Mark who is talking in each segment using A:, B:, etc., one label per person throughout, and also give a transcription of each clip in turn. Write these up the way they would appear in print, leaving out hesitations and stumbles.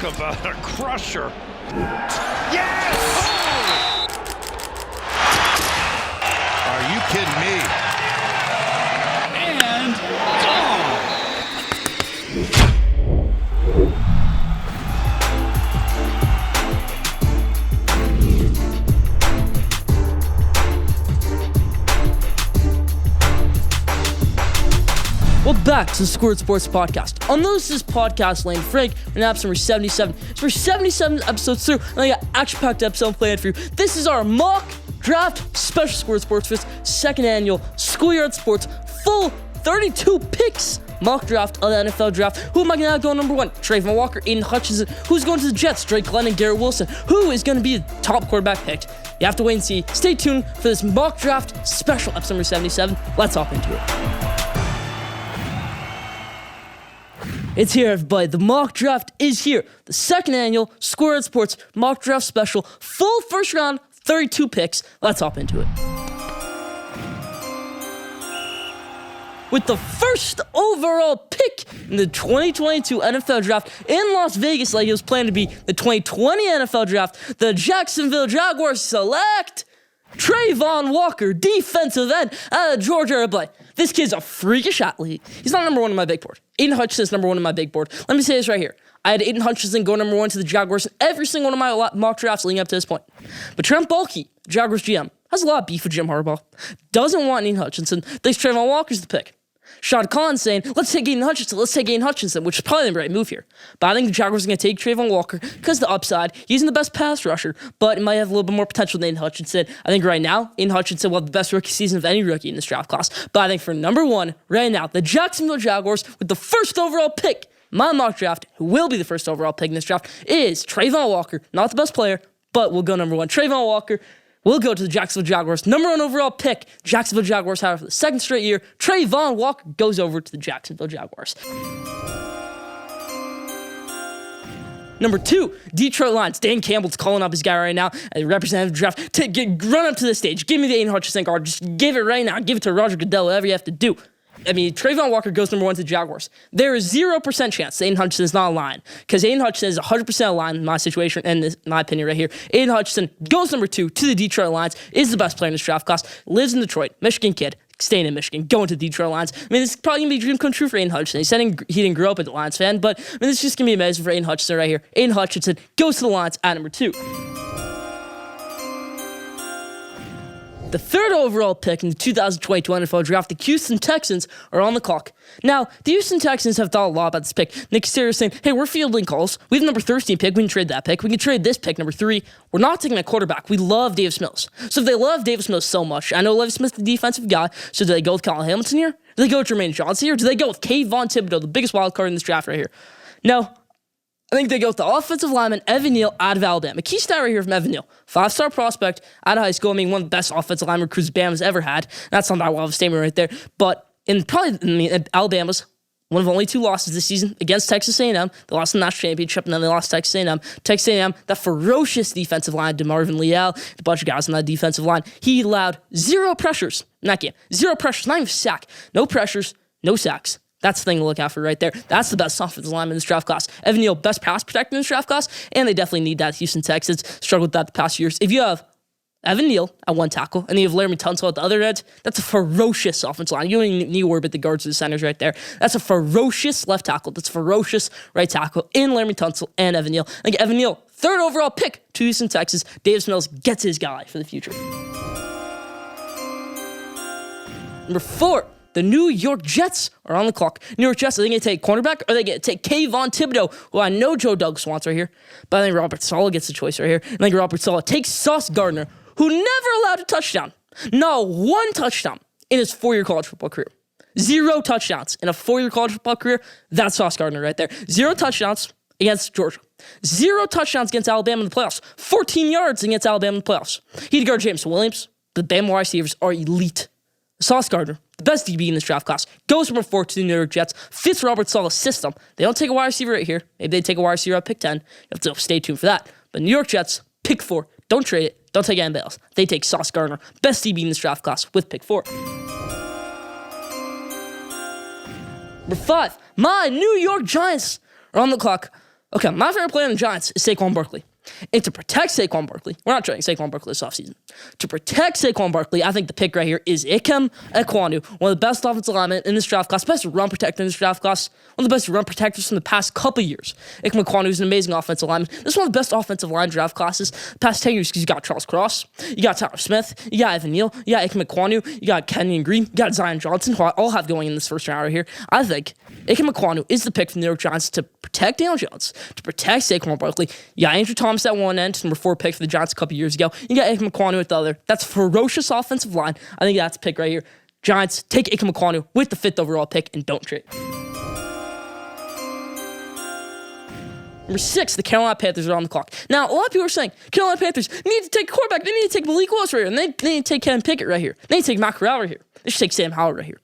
A: Talk about a crusher. Yes! Oh!
B: Are you kidding me?
A: And gone!
C: Welcome back to the Schoolyard Sports Podcast. On this is Podcast Lane Frank, and episode number 77. It's for 77 episodes through, and I got action-packed episode planned for you. This is our mock draft special Schoolyard Sports Fest, second annual Schoolyard Sports full 32 picks mock draft of the NFL draft. Who am I going to have going number one? Trayvon Walker, Aiden Hutchinson. Who's going to the Jets? Drake Glennon, Garrett Wilson. Who is going to be the top quarterback picked? You have to wait and see. Stay tuned for this mock draft special episode number 77. Let's hop into it. It's here, everybody. The mock draft is here. The second annual Schoolyard Sports mock draft special. Full first round, 32 picks. Let's hop into it. With the first overall pick in the 2022 NFL draft in Las Vegas, like it was planned to be the 2020 NFL draft, the Jacksonville Jaguars select Trayvon Walker, defensive end out of Georgia. Everybody. This kid's a freakish athlete. He's not number one on my big board. Aiden Hutchinson's number one on my big board. Let me say this right here. I had Aiden Hutchinson go number one to the Jaguars in every single one of my mock drafts leading up to this point. But Trent Baalke, Jaguars GM, has a lot of beef with Jim Harbaugh. Doesn't want Aiden Hutchinson. Thinks Trayvon Walker's the pick. Sean Khan saying, let's take Aiden Hutchinson, which is probably the right move here. But I think the Jaguars are going to take Trayvon Walker because the upside. He's in the best pass rusher, but it might have a little bit more potential than Aiden Hutchinson. I think right now, Aiden Hutchinson will have the best rookie season of any rookie in this draft class. But I think for number one, right now, the Jacksonville Jaguars with the first overall pick, my mock draft, who will be the first overall pick in this draft, is Trayvon Walker. Not the best player, but we'll go number one. Trayvon Walker. We'll go to the Jacksonville Jaguars. Number one overall pick. Jacksonville Jaguars have for the second straight year. Trayvon Walker goes over to the Jacksonville Jaguars. Number two, Detroit Lions. Dan Campbell's calling up his guy right now as representative draft. Run up to the stage. Give me the Aiden Hutchinson card. Just give it right now. Give it to Roger Goodell, whatever you have to do. I mean, Trayvon Walker goes number one to the Jaguars. There is 0% chance that Aiden Hutchinson is not a Lion, because Aiden Hutchinson is 100% a Lion in my situation, and in my opinion right here. Aiden Hutchinson goes number two to the Detroit Lions, is the best player in this draft class, lives in Detroit, Michigan kid, staying in Michigan, going to the Detroit Lions. I mean, this is probably going to be a dream come true for Aiden Hutchinson. He said he didn't grow up as a Lions fan, but I mean, this is just going to be amazing for Aiden Hutchinson right here. Aiden Hutchinson goes to the Lions at number two. The third overall pick in the 2022 NFL draft, the Houston Texans are on the clock. Now, the Houston Texans have thought a lot about this pick. Nick Caserio saying, hey, we're fielding calls. We have number 13 pick. We can trade that pick. We can trade this pick, number 3. We're not taking a quarterback. We love Davis Mills. So if they love Davis Mills so much, I know Levi Smith's the defensive guy, so do they go with Kyle Hamilton here? Do they go with Jermaine Johnson here? Or do they go with Kayvon Thibodeau, the biggest wild card in this draft right here? No. I think they go with the offensive lineman, Evan Neal, out of Alabama. A key stat right here from Evan Neal. 5-star prospect out of high school. I mean, one of the best offensive line recruits Bama's ever had. That's not that well of a statement right there. But Alabama's one of only 2 losses this season against Texas A&M. They lost the national championship, and then they lost Texas A&M. Texas A&M, that ferocious defensive line, DeMarvin Leal, a bunch of guys on that defensive line. He allowed 0 pressures in that game. 0 pressures, not even a sack. No pressures, no sacks. That's the thing to look out for right there. That's the best offensive lineman in this draft class. Evan Neal, best pass protector in this draft class, and they definitely need that. Houston Texans struggled with that the past years. If you have Evan Neal at one tackle, and you have Laramie Tunsil at the other end, that's a ferocious offensive line. You don't even need to worry about the guards or the centers right there. That's a ferocious left tackle. That's a ferocious right tackle in Laramie Tunsil and Evan Neal. I think Evan Neal, third overall pick to Houston Texans. Davis Mills gets his guy for the future. Number 4. The New York Jets are on the clock. New York Jets, are they going to take cornerback, or are they going to take Kayvon Thibodeau, who I know Joe Douglas wants right here, but I think Robert Saleh gets the choice right here. I think Robert Saleh takes Sauce Gardner, who never allowed a touchdown. No, 1 touchdown in his 4-year college football career. 0 touchdowns in a 4-year college football career. That's Sauce Gardner right there. 0 touchdowns against Georgia. 0 touchdowns against Alabama in the playoffs. 14 yards against Alabama in the playoffs. He had to guard James Williams. The Bama wide receivers are elite. Sauce Gardner, the best DB in this draft class, goes number 4 to the New York Jets, fits Robert Saleh's system. They don't take a wide receiver right here. Maybe they take a wide receiver at pick 10. You have to stay tuned for that. But New York Jets, pick 4. Don't trade it. Don't take anybody else. They take Sauce Gardner, best DB in this draft class, with pick 4. Number 5, my New York Giants are on the clock. Okay, my favorite player on the Giants is Saquon Barkley. And to protect Saquon Barkley, we're not trading Saquon Barkley this offseason. To protect Saquon Barkley, I think the pick right here is Ikem Ekwonu, one of the best offensive linemen in this draft class, best run protector in this draft class, one of the best run protectors from the past couple years. Ikem Ekwonu is an amazing offensive lineman. This is one of the best offensive line draft classes the past 10 years because you got Charles Cross, you got Tyler Smith, you got Evan Neal, you got Ikem Ekwonu, you got Kenyon Green, you got Zion Johnson, who I all have going in this first round right here. I think Ikem Ekwonu is the pick from the New York Giants to protect Daniel Jones, to protect Saquon Barkley. You got Andrew Thomas at one end, number 4 pick for the Giants a couple years ago. You got Ikem Ekwonu at the other. That's ferocious offensive line. I think that's a pick right here. Giants, take Ikem Ekwonu with the 5th overall pick and don't trade. Number 6, the Carolina Panthers are on the clock. Now, a lot of people are saying, Carolina Panthers need to take a quarterback. They need to take Malik Willis right here. And they need to take Kevin Pickett right here. They need to take Matt Corral right here. They should take Sam Howell right here.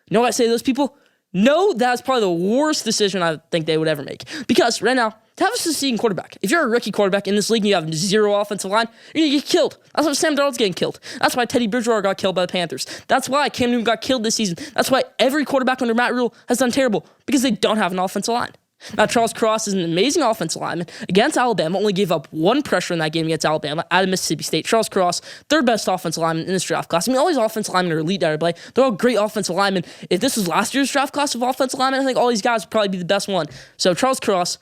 C: You know what I say to those people? No, that's probably the worst decision I think they would ever make. Because right now, to have a succeeding quarterback, if you're a rookie quarterback in this league and you have 0 offensive line, you're going to get killed. That's why Sam Darnold's getting killed. That's why Teddy Bridgewater got killed by the Panthers. That's why Cam Newton got killed this season. That's why every quarterback under Matt Rule has done terrible, because they don't have an offensive line. Now, Charles Cross is an amazing offensive lineman. Against Alabama, only gave up 1 pressure in that game against Alabama out of Mississippi State. Charles Cross, 3rd best offensive lineman in this draft class. I mean, all these offensive linemen are elite that I play. They're all great offensive linemen. If this was last year's draft class of offensive linemen, I think all these guys would probably be the best one. So Charles Cross,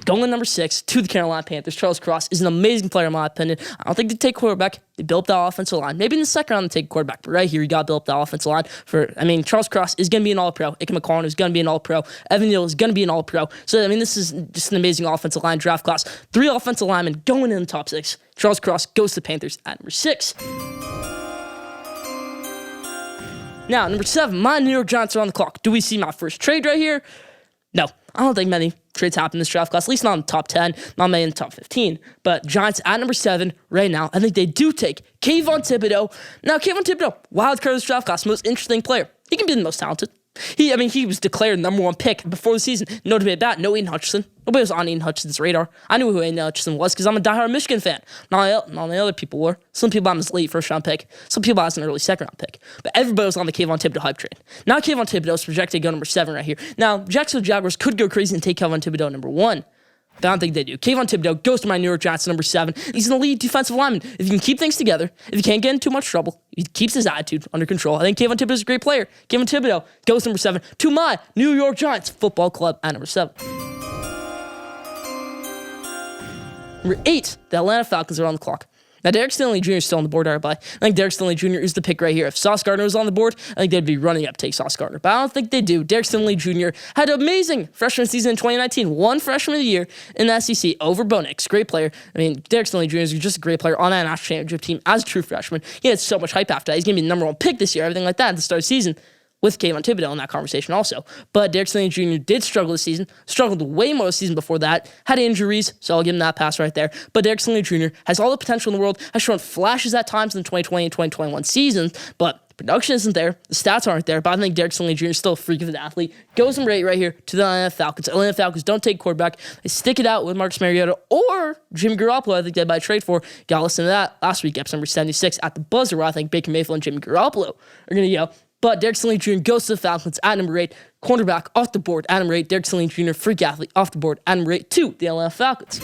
C: going number 6 to the Carolina Panthers. Charles Cross is an amazing player in my opinion. I don't think they take quarterback. They built that offensive line. Maybe in the second round they take quarterback, but right here you got to build up that offensive line. Charles Cross is going to be an All-Pro. Ikem Ekwonu is going to be an All-Pro. Evan Neal is going to be an All-Pro. So, this is just an amazing offensive line draft class. 3 offensive linemen going in the top 6. Charles Cross goes to the Panthers at number 6. Now, number 7, my New York Giants are on the clock. Do we see my first trade right here? No, I don't think many trades happen in this draft class, at least not in the top 10, not many in the top 15. But Giants at number 7 right now, I think they do take Kayvon Thibodeau. Now, Kayvon Thibodeau, wild card of this draft class, most interesting player. He can be the most talented. He was declared number 1 pick before the season. No debate about it. No Aiden Hutchinson. Nobody was on Aiden Hutchinson's radar. I knew who Aiden Hutchinson was because I'm a diehard Michigan fan. Not the other people were. Some people I'm his late first-round pick. Some people I was an early second-round pick. But everybody was on the Kayvon Thibodeau hype train. Now Kayvon Thibodeau is projected to go number 7 right here. Now, Jacksonville Jaguars could go crazy and take Kayvon Thibodeau number 1. But I don't think they do. Kayvon Thibodeau goes to my New York Giants number 7. He's an elite defensive lineman. If he can keep things together, if he can't get in too much trouble, he keeps his attitude under control. I think Kayvon Thibodeau is a great player. Kayvon Thibodeau goes number 7 to my New York Giants football club at number 7. Number 8, the Atlanta Falcons are on the clock. Now, Derek Stingley Jr. is still on the board, everybody. I think Derek Stingley Jr. is the pick right here. If Sauce Gardner was on the board, I think they'd be running up to take Sauce Gardner. But I don't think they do. Derek Stingley Jr. had an amazing freshman season in 2019. Won freshman of the year in the SEC over Bo Nix. Great player. Derek Stingley Jr. is just a great player on that national championship team as a true freshman. He had so much hype after that. He's going to be the number 1 pick this year, everything like that at the start of the season. With Kayvon Thibodeau in that conversation also. But Derek Stingley Jr. did struggle this season, struggled way more this season before that, had injuries, so I'll give him that pass right there. But Derek Stingley Jr. has all the potential in the world, has shown flashes at times in the 2020 and 2021 seasons, but the production isn't there, the stats aren't there, but I think Derek Stingley Jr. is still a freak of an athlete. Goes number 8 right here to the Atlanta Falcons. Atlanta Falcons don't take quarterback. They stick it out with Marcus Mariota or Jimmy Garoppolo, I think they might trade for. Got to listen to that last week, episode number 76 at the buzzer, where I think Baker Mayfield and Jimmy Garoppolo are going to go. But Derek Stingley Jr. goes to the Falcons at number 8. Cornerback off the board at number 8. Derek Stingley Jr., freak athlete, off the board at number 8 to the Atlanta Falcons.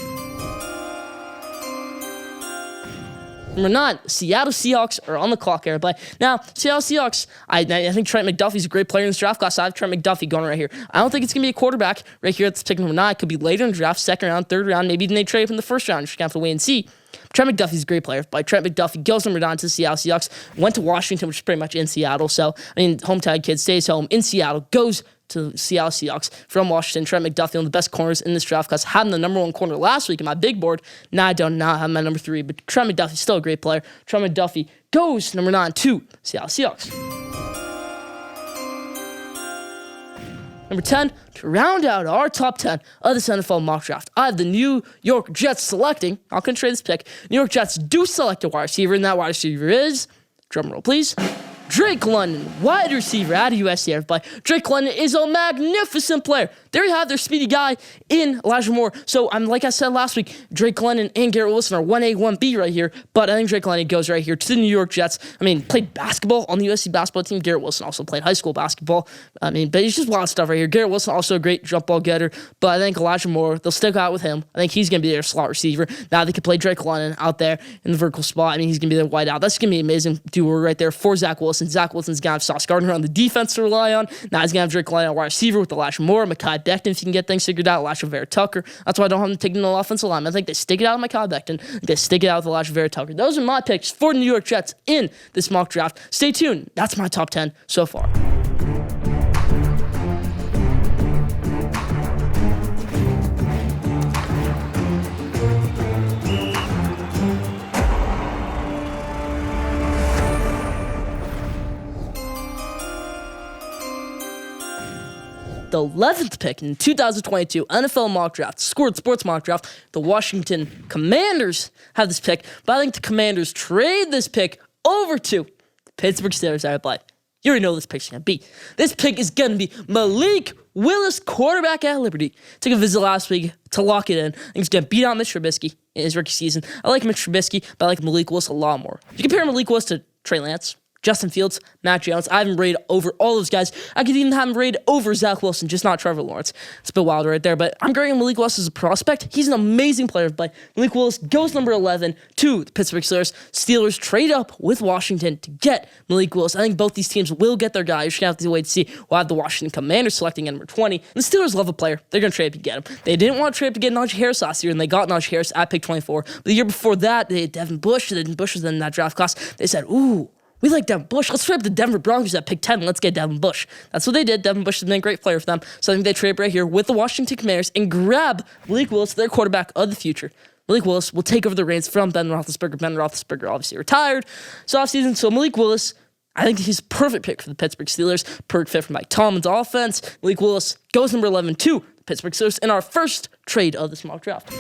C: Number 9, Seattle Seahawks are on the clock, everybody. Now, Seattle Seahawks, I think Trent McDuffie's a great player in this draft class. I have Trent McDuffie going right here. I don't think it's going to be a quarterback right here at the pick number 9. It could be later in the draft, 2nd round, 3rd round. Maybe even they trade up in the 1st round. You're just going to have to wait and see. Trent McDuffie's a great player, but Trent McDuffie goes number 9 to the Seattle Seahawks. Went to Washington, which is pretty much in Seattle. So, hometown kid stays home in Seattle, goes to the Seattle Seahawks from Washington. Trent McDuffie, one of the best corners in this draft class. Had him the number 1 corner last week in my big board. Now I don't have him at number 3, but Trent McDuffie's still a great player. Trent McDuffie goes number 9 to Seattle Seahawks. Number 10, to round out our top 10 of this NFL mock draft, I have the New York Jets selecting, I'm going to trade this pick, New York Jets do select a wide receiver, and that wide receiver is, drumroll please, Drake London, wide receiver out of USC, everybody. Drake London is a magnificent player. there you have their speedy guy in Elijah Moore. So like I said last week, Drake Glennon and Garrett Wilson are 1A, 1B right here, but I think Drake Glennon goes right here to the New York Jets. I mean, played basketball on the USC basketball team. Garrett Wilson also played high school basketball. I mean, but it's just wild stuff right here. Garrett Wilson also a great jump ball getter, but I think Elijah Moore, they'll stick out with him. I think he's going to be their slot receiver. Now they can play Drake Glennon out there in the vertical spot. I mean, he's going to be their wide out. That's going to be an amazing duo right there for Zach Wilson. Zach Wilson's going to have Sauce Gardner on the defense to rely on. Now he's going to have Drake Glennon wide receiver with Elijah Moore, Mekhi Becton if you can get things figured out, Elijah Vera Tucker. That's why I don't have them taking no offensive line. I think they stick it out with Mekhi Becton. They stick it out with Elijah Vera Tucker. Those are my picks for the New York Jets in this mock draft. Stay tuned. That's my top 10 so far. The 11th pick in 2022 NFL mock draft, Schoolyard Sports mock draft, the Washington Commanders have this pick, but I think the Commanders trade this pick over to the Pittsburgh Steelers. I reply, you already know this pick's going to be. This pick is going to be Malik Willis, quarterback at Liberty. Took a visit last week to lock it in. I think he's going to beat out Mitch Trubisky in his rookie season. I like Mitch Trubisky, but I like Malik Willis a lot more. If you compare Malik Willis to Trey Lance, Justin Fields, Mac Jones, I have him rated over all those guys. I could even have him rated over Zach Wilson, just not Trevor Lawrence. It's a bit wild right there, but I'm grading Malik Willis as a prospect. He's an amazing player to play. Malik Willis goes number 11 to the Pittsburgh Steelers. Steelers trade up with Washington to get Malik Willis. I think both these teams will get their guy. You're just going to have to wait to see. We'll have the Washington Commanders selecting at number 20. And the Steelers love a player. They're going to trade up to get him. They didn't want to trade up to get Najee Harris last year, and they got Najee Harris at pick 24. But the year before that, they had Devin Bush. Devin Bush was in that draft class. They said, ooh, we like Devin Bush. Let's trade up the Denver Broncos at pick 10. Let's get Devin Bush. That's what they did. Devin Bush has been a great player for them. So I think they trade right here with the Washington Commanders and grab Malik Willis, their quarterback of the future. Malik Willis will take over the reins from Ben Roethlisberger. Ben Roethlisberger obviously retired this offseason. So Malik Willis, I think he's a perfect pick for the Pittsburgh Steelers. Perfect fit for Mike Tomlin's offense. Malik Willis goes number 11 to the Pittsburgh Steelers in our first trade of this mock draft.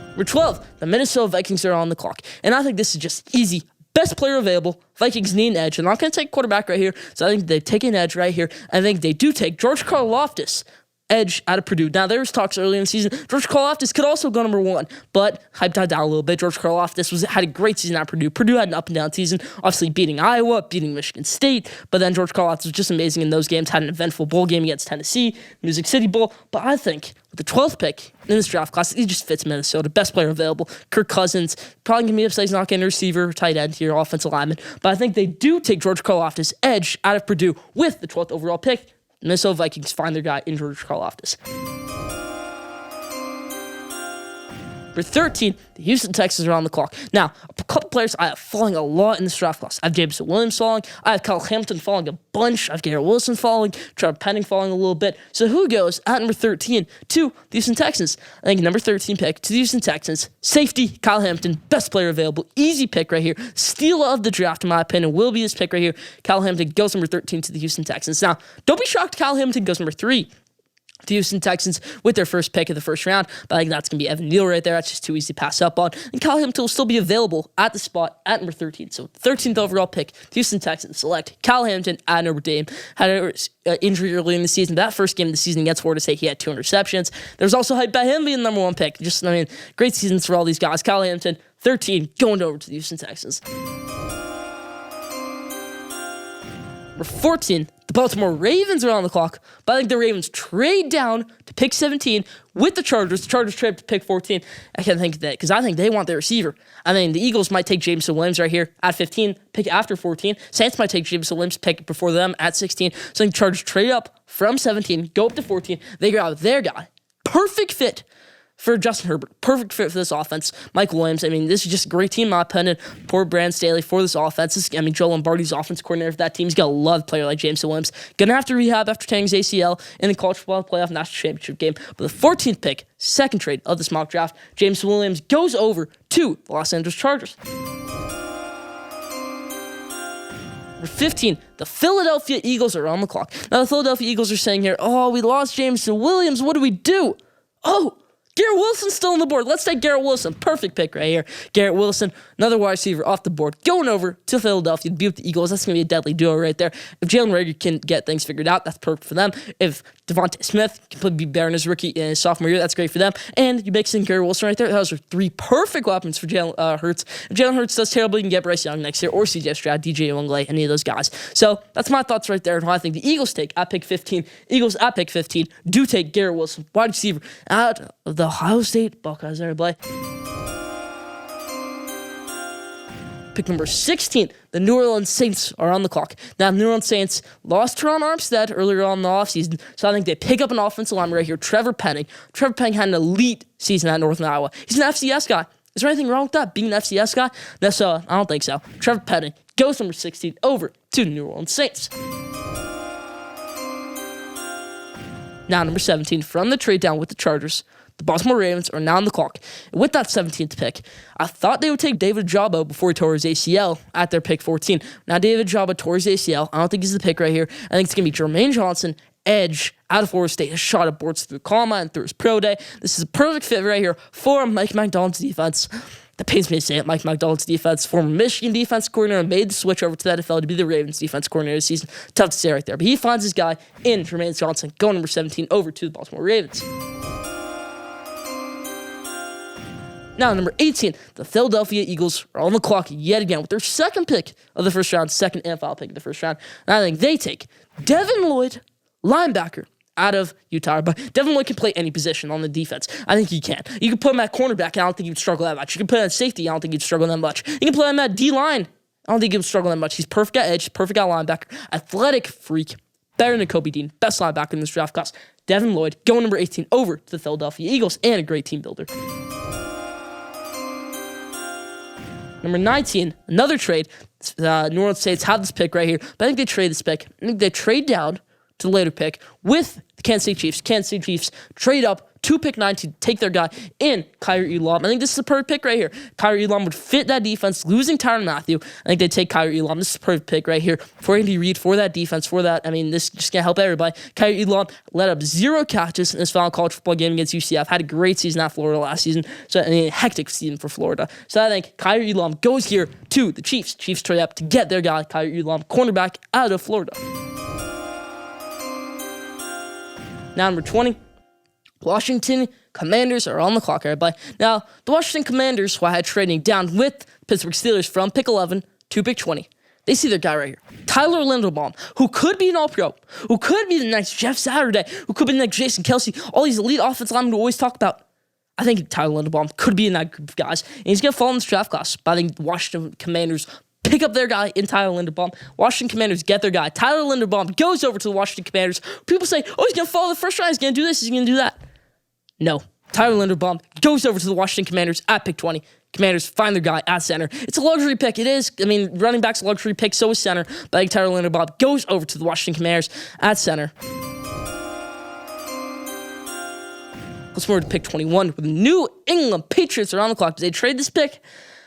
C: Number 12, the Minnesota Vikings are on the clock. And I think this is just easy. Best player available. Vikings need an edge. They're not going to take quarterback right here. So I think they take an edge right here. I think they do take George Karlaftis, edge out of Purdue. Now, there was talks earlier in the season. George Karlaftis could also go number 1, but hype died down a little bit. George Karlaftis had a great season at Purdue. Purdue had an up-and-down season, obviously beating Iowa, beating Michigan State, but then George Karlaftis was just amazing in those games, had an eventful bowl game against Tennessee, Music City Bowl, but I think with the 12th pick in this draft class, he just fits Minnesota. Best player available. Kirk Cousins, probably going to be upset he's not getting a receiver, tight end here, offensive lineman, but I think they do take George Karlaftis, edge out of Purdue with the 12th overall pick. Minnesota Vikings find their guy in George Karlaftis. Number 13, the Houston Texans are on the clock. Now, a couple players I have falling a lot in this draft class. I have Jameson Williams falling. I have Kyle Hamilton falling a bunch. I have Garrett Wilson falling. Trevor Penning falling a little bit. So who goes at number 13 to the Houston Texans? I think number 13 pick to the Houston Texans. Safety, Kyle Hamilton, best player available. Easy pick right here. Steal of the draft, in my opinion, will be his pick right here. Kyle Hamilton goes number 13 to the Houston Texans. Now, don't be shocked Kyle Hamilton goes number 3. The Houston Texans with their first pick of the first round, but I think that's going to be Evan Neal right there. That's just too easy to pass up on. And Kyle Hamilton will still be available at the spot at number 13. So 13th overall pick, the Houston Texans select Kyle Hamilton at Notre Dame. Had an injury early in the season. That first game of the season against Florida State, he had 2 interceptions. There's also hype about him being the number 1 pick. Great seasons for all these guys. Kyle Hamilton, 13, going over to the Houston Texans. Number 14, the Baltimore Ravens are on the clock, but I think the Ravens trade down to pick 17 with the Chargers. The Chargers trade up to pick 14. I can't think of that because I think they want their receiver. I mean, the Eagles might take Jameson Williams right here at 15, pick after 14. Saints might take Jameson Williams, pick before them at 16. So I think the Chargers trade up from 17, go up to 14. They grab their guy. Perfect fit for Justin Herbert. Perfect fit for this offense. Mike Williams, I mean, this is just a great team, in my opinion. Poor Brandon Staley for this offense. Joe Lombardi's offense coordinator for that team. He's got to love a player like Jameson Williams. Gonna have to rehab after tearing his ACL in the college football playoff national championship game. But the 14th pick, second trade of this mock draft, Jameson Williams goes over to the Los Angeles Chargers. Number 15, the Philadelphia Eagles are on the clock. Now, the Philadelphia Eagles are saying here, oh, we lost Jameson Williams. What do we do? Oh, Garrett Wilson's still on the board. Let's take Garrett Wilson. Perfect pick right here. Garrett Wilson, another wide receiver off the board. Going over to Philadelphia to be with the Eagles. That's going to be a deadly duo right there. If Jalen Reagor can get things figured out, that's perfect for them. If Devontae Smith can be better in his rookie in his sophomore year, that's great for them. And you mix in Garrett Wilson right there. Those are three perfect weapons for Jalen Hurts. If Jalen Hurts does terrible, you can get Bryce Young next year or CJ Stroud, DJ Uiagalelei, any of those guys. So that's my thoughts right there on how I think the Eagles take at pick 15. Eagles at pick 15 do take Garrett Wilson, wide receiver out of the Ohio State Buckeyes. Everybody. Pick number 16, the New Orleans Saints are on the clock. Now, the New Orleans Saints lost Teron Armstead earlier on in the offseason, so I think they pick up an offensive lineman right here, Trevor Penning. Trevor Penning had an elite season at Northern Iowa. He's an FCS guy. Is there anything wrong with that, being an FCS guy? No, so I don't think so. Trevor Penning goes number 16 over to the New Orleans Saints. Now, number 17, from the trade down with the Chargers, the Baltimore Ravens are now on the clock. With that 17th pick, I thought they would take David Ojabo before he tore his ACL at their pick 14. Now, David Ojabo tore his ACL. I don't think he's the pick right here. I think it's going to be Jermaine Johnson, edge, out of Florida State, has shot at boards through Combine and through his pro day. This is a perfect fit right here for Mike Macdonald's defense. That pains me to say it. Mike Macdonald's defense, former Michigan defense coordinator, made the switch over to the NFL to be the Ravens defense coordinator this season. Tough to say right there. But he finds his guy in Jermaine Johnson, going number 17 over to the Baltimore Ravens. Now, number 18, the Philadelphia Eagles are on the clock yet again with their second pick of the first round, second NFL pick of the first round. And I think they take Devin Lloyd, linebacker, out of Utah. But Devin Lloyd can play any position on the defense. I think he can. You can put him at cornerback, and I don't think he would struggle that much. You can put him at safety, I don't think he'd struggle that much. You can put him at D-line. I don't think he would struggle that much. He's perfect at edge, perfect at linebacker, athletic freak, better than Kobe Dean, best linebacker in this draft class. Devin Lloyd, going number 18 over to the Philadelphia Eagles, and a great team builder. Number 19, another trade. New Orleans Saints have this pick right here, but I think they trade this pick. I think they trade down to the later pick with the Kansas City Chiefs. Kansas City Chiefs trade up to pick 19 to take their guy in Kyrie Elam. I think this is a perfect pick right here. Kyrie Elam would fit that defense, losing Tyrann Mathieu. I think they take Kyrie Elam. This is a perfect pick right here for Andy Reid, for that defense, for that. I mean, this just going to help everybody. Kyrie Elam led up 0 catches in his final college football game against UCF. Had a great season at Florida last season. So, I mean, a hectic season for Florida. So I think Kyrie Elam goes here to the Chiefs. Chiefs trade up to get their guy, Kyrie Elam, cornerback out of Florida. Now, number 20, Washington Commanders are on the clock, everybody. Now, the Washington Commanders, who I had trading down with Pittsburgh Steelers from pick 11 to pick 20, they see their guy right here, Tyler Linderbaum, who could be an All-Pro, who could be the next Jeff Saturday, who could be the next Jason Kelsey, all these elite offensive linemen we always talk about. I think Tyler Linderbaum could be in that group of guys, and he's going to fall in this draft class. But I think the Washington Commanders pick up their guy in Tyler Linderbaum. Washington Commanders get their guy. Tyler Linderbaum goes over to the Washington Commanders. People say, oh, he's going to fall the first round. He's going to do this. He's going to do that. No. Tyler Linderbaum goes over to the Washington Commanders at pick 20. Commanders find their guy at center. It's a luxury pick. It is. I mean, running back's a luxury pick. So is center. But I think Tyler Linderbaum goes over to the Washington Commanders at center. Let's move to pick 21 with the New England Patriots are on the clock. Did they trade this pick?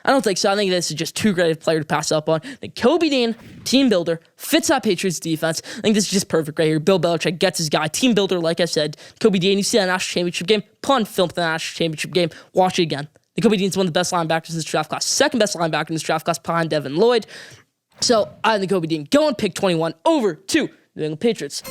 C: I don't think so. I think this is just too great a player to pass up on. The Kobe Dean, team builder, fits that Patriots defense. I think this is just perfect right here. Bill Belichick gets his guy. Team builder, like I said. Kobe Dean, you see that national championship game? Put on film for the national championship game. Watch it again. The Kobe Dean's one of the best linebackers in this draft class. Second best linebacker in this draft class behind Devin Lloyd. So I think Kobe Dean going pick 21 over to the New England Patriots.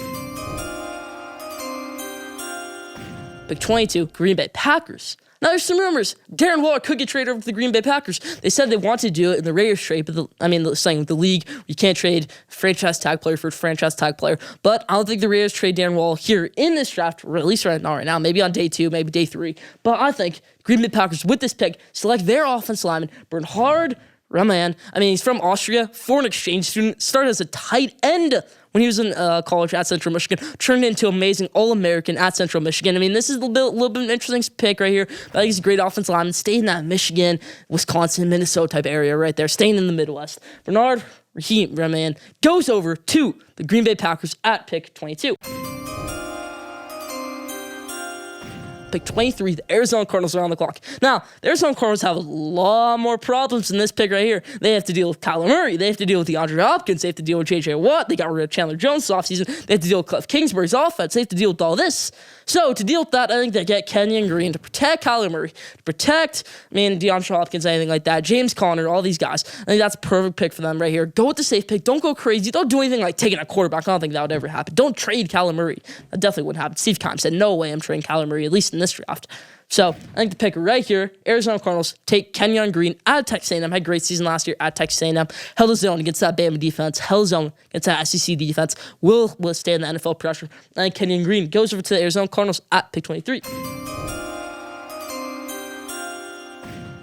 C: Pick 22, Green Bay Packers. Now, there's some rumors. Darren Waller could get traded over to the Green Bay Packers. They said they wanted to do it in the Raiders trade, but saying the league, you can't trade franchise tag player for franchise tag player. But I don't think the Raiders trade Darren Waller here in this draft, or at least right now, maybe on day 2, maybe day 3. But I think Green Bay Packers, with this pick, select their offensive lineman, Bernhard Raimann. I mean, he's from Austria, foreign exchange student, started as a tight end when he was in college at Central Michigan, turned into amazing All-American at Central Michigan. I mean, this is a little bit of an interesting pick right here. But I think he's a great offensive lineman, staying in that Michigan, Wisconsin, Minnesota type area right there, staying in the Midwest. Bernhard Raimann goes over to the Green Bay Packers at pick 22. Pick pick 23, the Arizona Cardinals are on the clock. Now, the Arizona Cardinals have a lot more problems than this pick right here. They have to deal with Kyler Murray. They have to deal with DeAndre Hopkins. They have to deal with J.J. Watt. They got rid of Chandler Jones this offseason. They have to deal with Cliff Kingsbury's offense. They have to deal with all this. So, to deal with that, I think they get Kenyon Green to protect Kyler Murray, to protect, DeAndre Hopkins, anything like that, James Conner, all these guys. I think that's a perfect pick for them right here. Go with the safe pick. Don't go crazy. Don't do anything like taking a quarterback. I don't think that would ever happen. Don't trade Kyler Murray. That definitely wouldn't happen. Steve Keim said, no way I'm trading Kyler Murray, at least in this draft. So, I think the pick right here, Arizona Cardinals, take Kenyon Green out of Texas A&M. Had a great season last year at Texas A&M. Held his own against that Bama defense. Held his own against that SEC defense. Will withstand the NFL pressure. I think Kenyon Green goes over to the Arizona Cardinals at pick 23.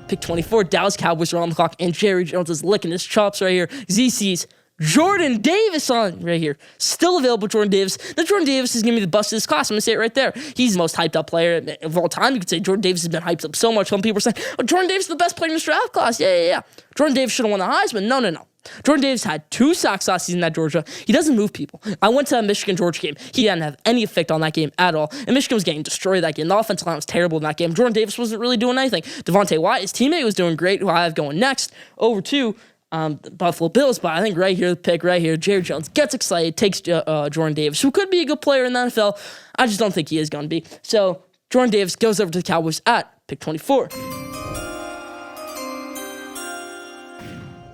C: Pick 24, Dallas Cowboys are on the clock, and Jerry Jones is licking his chops right here. ZC's Jordan Davis on right here. Still available, Jordan Davis. Now, Jordan Davis is going to be the bust of this class. I'm going to say it right there. He's the most hyped up player of all time. You could say Jordan Davis has been hyped up so much. Some people are saying, oh, Jordan Davis is the best player in this draft class. Yeah. Jordan Davis should have won the Heisman. No. Jordan Davis had 2 sacks last season at Georgia. He doesn't move people. I went to that Michigan-Georgia game. He didn't have any effect on that game at all. And Michigan was getting destroyed that game. The offensive line was terrible in that game. Jordan Davis wasn't really doing anything. Devontae Wyatt, his teammate, was doing great, who I have going next over to the Buffalo Bills. But I think right here, the pick right here, Jerry Jones gets excited, takes Jordan Davis, who could be a good player in the NFL. I just don't think he is going to be. So Jordan Davis goes over to the Cowboys at pick 24.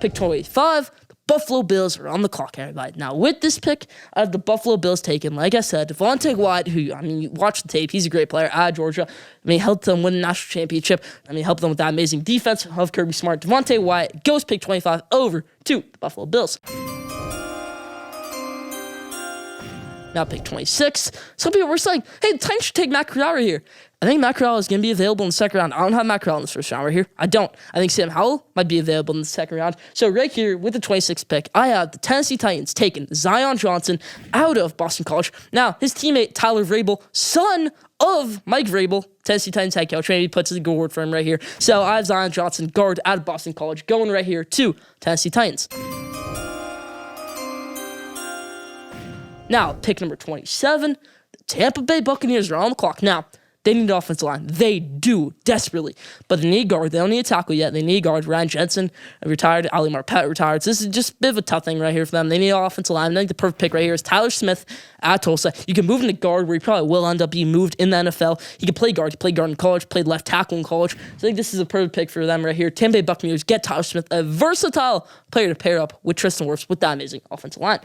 C: Pick 25, the Buffalo Bills are on the clock, everybody. Now, with this pick, the Buffalo Bills taken, like I said, Devontae Wyatt, who, you watch the tape, he's a great player at Georgia. Helped them win the national championship. Helped them with that amazing defense of Kirby Smart. Devontae Wyatt goes pick 25 over to the Buffalo Bills. Now, pick 26. Some people were saying, hey, the Titans should take Matt Corral right here. I think Matt Corral is going to be available in the second round. I don't have Matt Corral in the first round right here. I don't. I think Sam Howell might be available in the second round. So right here with the 26th pick, I have the Tennessee Titans taking Zion Johnson out of Boston College. Now, his teammate Tyler Vrabel, son of Mike Vrabel, Tennessee Titans head coach, maybe puts a good word for him right here. So I have Zion Johnson, guard out of Boston College, going right here to Tennessee Titans. Now, pick number 27, the Tampa Bay Buccaneers are on the clock. Now, they need an offensive line. They do, desperately. But they need a guard. They don't need a tackle yet. They need a guard. Ryan Jensen retired. Ali Marpet retired. So this is just a bit of a tough thing right here for them. They need an offensive line. I think the perfect pick right here is Tyler Smith at Tulsa. You can move him to guard, where he probably will end up being moved in the NFL. He can play guard. He played guard in college, played left tackle in college. So I think this is a perfect pick for them right here. Tampa Bay Buccaneers get Tyler Smith, a versatile player to pair up with Tristan Wirfs with that amazing offensive line.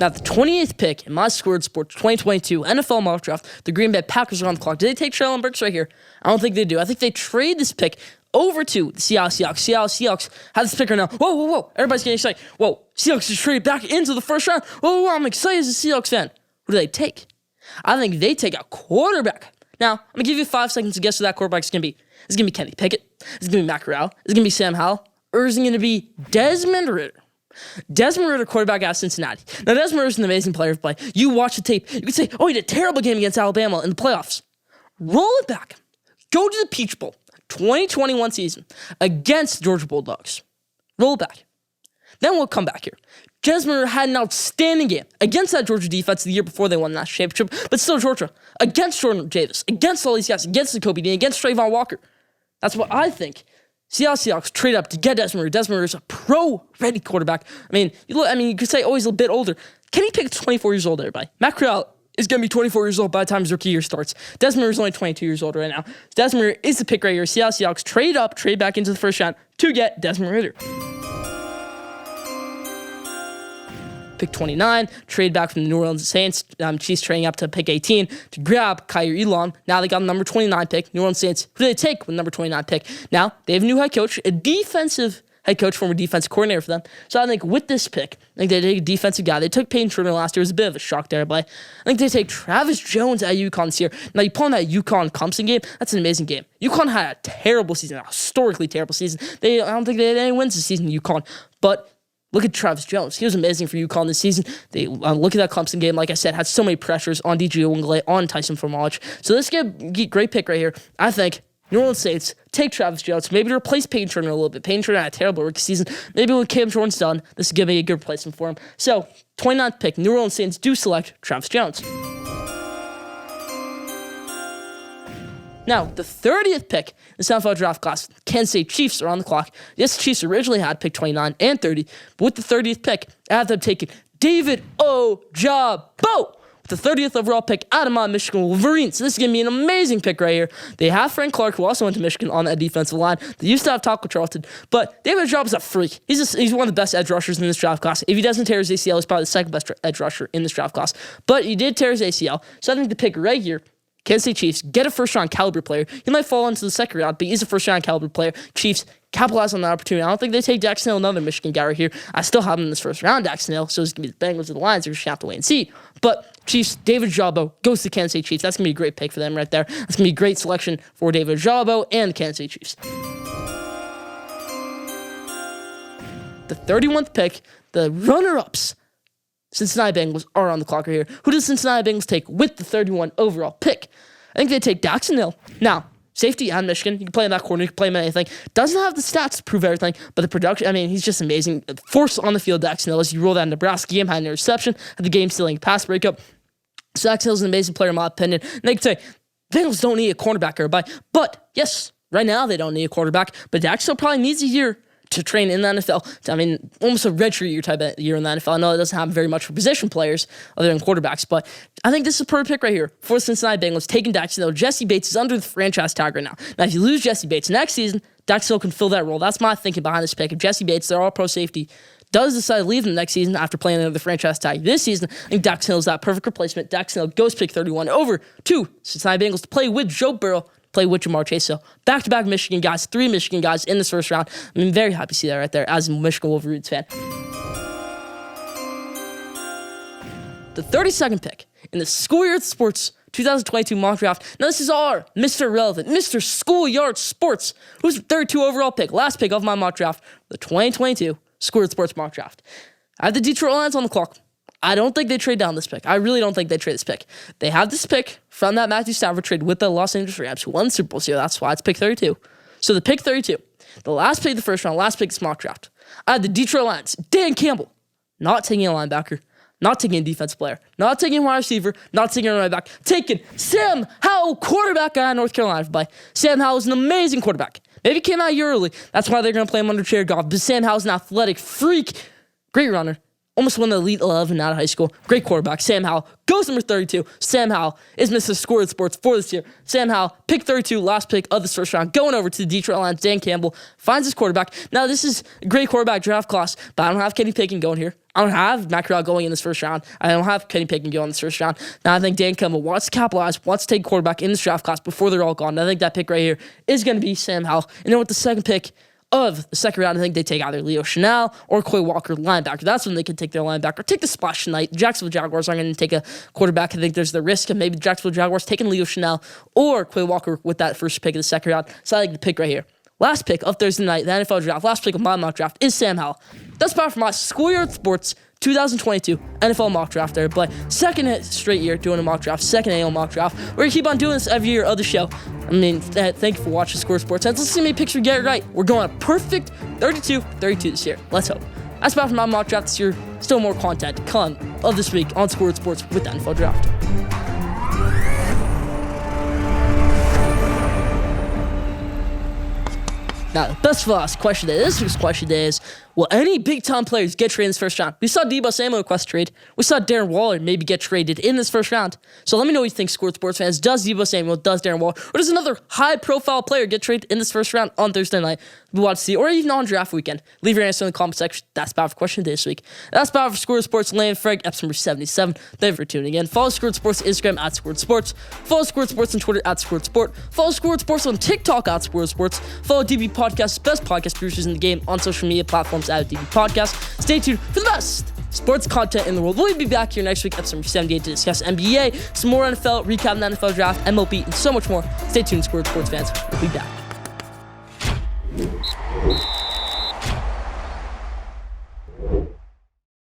C: Now, the 28th pick in my Schoolyard Sports 2022 NFL mock draft, the Green Bay Packers are on the clock. Did they take Treylon Burks right here? I don't think they do. I think they trade this pick over to the Seattle Seahawks. Seattle Seahawks have this pick right now. Whoa. Everybody's getting excited. Whoa, Seahawks just traded back into the first round. Whoa, I'm excited as a Seahawks fan. What do they take? I think they take a quarterback. Now, I'm going to give you 5 seconds to guess who that quarterback's going to be. Is it going to be Kenny Pickett? Is it going to be Matt Corral? Is it going to be Sam Howell? Or is it going to be Desmond Ridder? Desmond Ridder, quarterback out of Cincinnati. Now, Desmond Ridder is an amazing player to play. You watch the tape. You can say, oh, he did a terrible game against Alabama in the playoffs. Roll it back. Go to the Peach Bowl, 2021 season, against Georgia Bulldogs. Roll it back. Then we'll come back here. Desmond Ridder had an outstanding game against that Georgia defense the year before they won the national championship, but still Georgia, against Jordan Davis, against all these guys, against Jacoby Dean, against Trayvon Walker. That's what I think. Seattle Seahawks trade up to get Desmond Ridder. Desmond Ridder is a pro-ready quarterback. You could say, oh, he's a bit older. Kenny Pickett's 24 years old, everybody. Matt Corral is going to be 24 years old by the time his rookie year starts. Desmond Ridder is only 22 years old right now. Desmond Ridder is the pick right here. Seattle Seahawks trade back into the first round to get Desmond Ridder. Pick 29, trade back from the New Orleans Saints. Chiefs trading up to pick 18 to grab Kyer Elam. Now they got the number 29 pick. New Orleans Saints, who do they take with the number 29 pick? Now they have a new head coach, a defensive head coach, former defensive coordinator for them. So I think with this pick, I think they take a defensive guy. They took Peyton Turner last year. It was a bit of a shock there, but I think they take Travis Jones at UConn this year. Now you pull on that UConn Clemson game, that's an amazing game. UConn had a terrible season, a historically terrible season. I don't think they had any wins this season, UConn, but look at Travis Jones. He was amazing for UConn this season. They look at that Clemson game, like I said, had so many pressures on DJ Owunglele, on Tyson Formage. So this is a great pick right here. I think New Orleans Saints take Travis Jones, maybe to replace Peyton Turner a little bit. Peyton Turner had a terrible rookie season. Maybe when Cam Jordan's done, this is going to be a good replacement for him. So, 29th pick, New Orleans Saints do select Travis Jones. Now, the 30th pick in the NFL draft class, Kansas City Chiefs are on the clock. Yes, the Chiefs originally had pick 29 and 30, but with the 30th pick, I have them taking David Ojabo. The 30th overall pick out of my Michigan Wolverines. So this is going to be an amazing pick right here. They have Frank Clark, who also went to Michigan on that defensive line. They used to have Taco Charlton, but David Ojabo is a freak. He's one of the best edge rushers in this draft class. If he doesn't tear his ACL, he's probably the second best edge rusher in this draft class. But he did tear his ACL, so I think the pick right here, Kansas City Chiefs, get a first-round caliber player. He might fall into the second round, but he's a first-round caliber player. Chiefs capitalize on that opportunity. I don't think they take Daxton Hill, another Michigan guy right here. I still have him in this first round, Daxton Hill, so it's going to be the Bengals or the Lions. They're going to have to wait and see. But Chiefs, David Ojabo goes to Kansas City Chiefs. That's going to be a great pick for them right there. That's going to be a great selection for David Ojabo and the Kansas City Chiefs. The 31th pick, the runner-ups, Cincinnati Bengals, are on the clock right here. Who does Cincinnati Bengals take with the 31 overall pick? I think they take Daxton Hill. Now, safety out of Michigan. You can play in that corner. You can play him in anything. Doesn't have the stats to prove everything, but the production, I mean, he's just amazing. Force on the field, Daxton Hill. As you roll that Nebraska game, had an interception, had the game-stealing pass breakup. So Daxton Hill's an amazing player in my opinion. And they can say, Bengals don't need a cornerback or but yes, right now they don't need a quarterback, but Daxton Hill probably needs a year to train in the NFL. I mean, almost a redshirt year type of year in the NFL. I know it doesn't happen very much for position players other than quarterbacks, but I think this is a perfect pick right here for the Cincinnati Bengals, taking Daxton Hill. Jesse Bates is under the franchise tag right now. Now, if you lose Jesse Bates next season, Daxton Hill can fill that role. That's my thinking behind this pick. If Jesse Bates, their all-pro safety, does decide to leave them next season after playing under the franchise tag this season, I think Daxton Hill is that perfect replacement. Daxton Hill goes pick 31 over to Cincinnati Bengals to play with Joe Burrow, play with Jamar Chase. So back-to-back Michigan guys, 3 Michigan guys in this first round. I'm very happy to see that right there as a Michigan Wolverines fan. The 32nd pick in the Schoolyard Sports 2022 mock draft. Now this is our Mr. Relevant, Mr. Schoolyard Sports, who's the 32 overall pick, last pick of my mock draft, the 2022 Schoolyard Sports mock draft. I have the Detroit Lions on the clock. I don't think they trade down this pick. I really don't think they trade this pick. They have this pick from that Matthew Stafford trade with the Los Angeles Rams, who won the Super Bowl, so that's why it's pick 32. So the pick 32, the last pick of the first round, last pick of this mock draft, I had the Detroit Lions, Dan Campbell, not taking a linebacker, not taking a defensive player, not taking a wide receiver, not taking a running back, taking Sam Howell, quarterback out of North Carolina. By Sam Howell is an amazing quarterback. Maybe he came out a year early. That's why they're going to play him under Jared Goff. But Sam Howell's an athletic freak, great runner. Almost won the Elite 11 out of high school. Great quarterback. Sam Howell goes number 32. Sam Howell is Mr. Schoolyard Sports for this year. Sam Howell, pick 32, last pick of this first round, going over to the Detroit Lions. Dan Campbell finds his quarterback. Now, this is a great quarterback draft class, but I don't have Kenny Pickett going here. I don't have Matt Corral going in this first round. I don't have Kenny Pickett going in this first round. Now, I think Dan Campbell wants to capitalize, wants to take quarterback in this draft class before they're all gone. I think that pick right here is going to be Sam Howell. And then with the second pick of the second round, I think they take either Leo Chanel or Quay Walker, linebacker. That's when they can take their linebacker. Take the splash tonight. The Jacksonville Jaguars aren't going to take a quarterback. I think there's the risk of maybe the Jacksonville Jaguars taking Leo Chanel or Quay Walker with that first pick of the second round. So I like the pick right here. Last pick of Thursday night, the NFL draft, last pick of my mock draft is Sam Howell. That's about for my Schoolyard Sports 2022 NFL mock draft there. But second straight year doing a mock draft, second annual mock draft. We're going to keep on doing this every year of the show. I mean, thank you for watching Schoolyard Sports. Let's see how many picks we get right. We're going a perfect 32 this year. Let's hope. That's about for my mock draft this year. Still more content to come of this week on Schoolyard Sports with the NFL draft. Now, the best for last question today, this week's question today is, will any big-time players get traded in this first round? We saw Deebo Samuel request a trade. We saw Darren Waller maybe get traded in this first round. So let me know what you think, Schoolyard Sports fans. Does Deebo Samuel, does Darren Waller, or does another high-profile player get traded in this first round on Thursday night? We want to see, or even on draft weekend. Leave your answer in the comment section. That's about for question this week. That's about for Schoolyard Sports. Land Frank, episode number 77. Thank you for tuning in. Follow Schoolyard Sports Instagram at Schoolyard Sports. Follow Schoolyard Sports on Twitter at Schoolyard Sport. Follow Schoolyard Sports on TikTok at Schoolyard Sports. Follow DB Podcast's best podcast producers in the game on social media platforms at DB Podcast. Stay tuned for the best sports content in the world. We'll be back here next week, episode number 78, to discuss NBA, some more NFL, recap the NFL draft, MLB, and so much more. Stay tuned, Schoolyard Sports fans. We'll be back.